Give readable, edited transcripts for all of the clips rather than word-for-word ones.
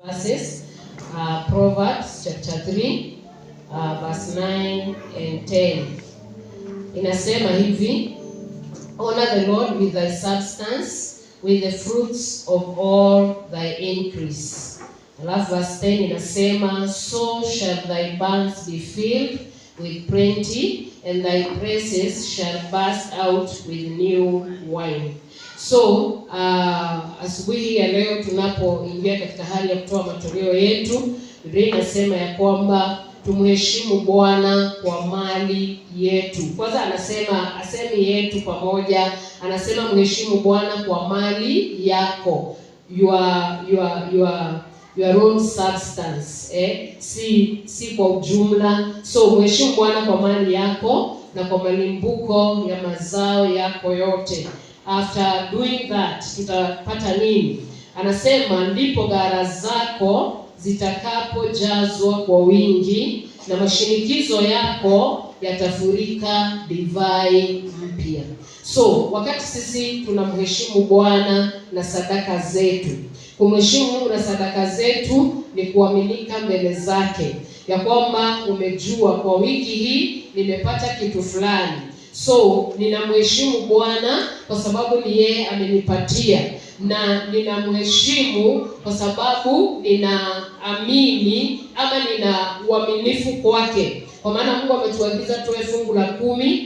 verses, Proverbs chapter 3, verse 9 and 10. Inasema hivi: honor the Lord with thy substance, with the fruits of all thy increase. Alafu verse 10 inasema, so shall thy barns be filled with plenty, and thy presses shall burst out with new wine. So asubuhi ya leo tunapoingia katika hali ya kutoa matoleo yetu, Biblia inasema ya kwamba tumheshimu Bwana kwa mali yetu. Kwanza anasema asemi yetu pamoja, anasema mheshimu Bwana kwa mali yako, your own substance, si kwa ujumla. So mheshimu Bwana kwa mali yako na kwa malimbuko ya mazao yako yote. After doing that, tutapata nini? Anasema ndipo ghala zako zitakapojazwa kwa wingi na mashinikizo yako yatafurika divai mpya. So wakati sisi tunamheshimu Bwana na sadaka zetu, kumheshimu na sadaka zetu ni kuaminika mbele zake, ya kwamba umejua kwa wiki hii nimepata kitu fulani, so ninamheshimu Bwana kwa sababu ni yeye amenipatia, na ninamheshimu kwa sababu ninaamini ama nina uaminifu kwake. Kwa maana Mungu ametuagiza tuwe fungu la 10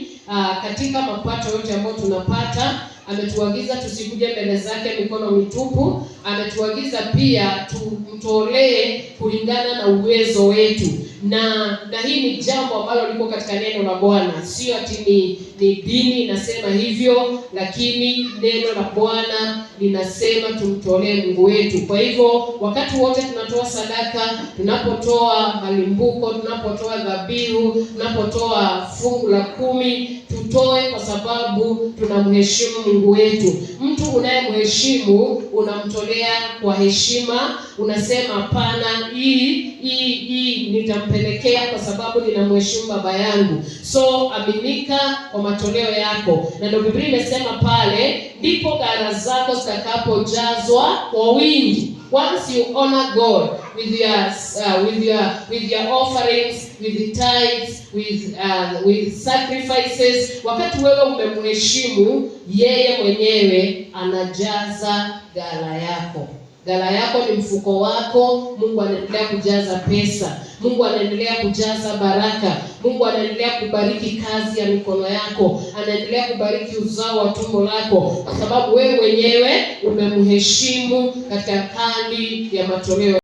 katika mapato yote ambayo tunapata. Ametuagiza tusikuje mbele zake mikono mitupu. Ametuagiza pia tumtolee kulingana na uwezo wetu. Na hii ni jambo ambalo liko katika neno la Bwana. Sio ati ni dini inasema hivyo, lakini neno la Bwana linasema tumtolee Mungu wetu. Kwa hivyo wakati wote tunatoa sadaka, tunapotoa malimbuko, tunapotoa dhabihu, tunapotoa fungu la 10, tutoe kwa sababu tunamheshimu Mungu wetu. Mtu unayemheshimu unamtolea kwa heshima, unasema hapana, hii nitampelekea kwa sababu ninamheshimu baba yangu. So aminika kwa matoleo yako. Na ndio Biblia imesema pale, ndipo ghala zako zitakapojazwa kwa wingi. Once you honor God with your offerings, with the tithes, with sacrifices, wakati wewe umemheshimu, yeye mwenyewe anajaza ghala yako. Ghala yako ni mfuko wako. Mungu anaendelea kujaza pesa. Mungu anaendelea kujaza baraka. Mungu anaendelea kubariki kazi ya mikono yako. Anaendelea kubariki uzao wa tumbo lako, kwa sababu wewe mwenyewe umemheshimu katika hali ya matoleo.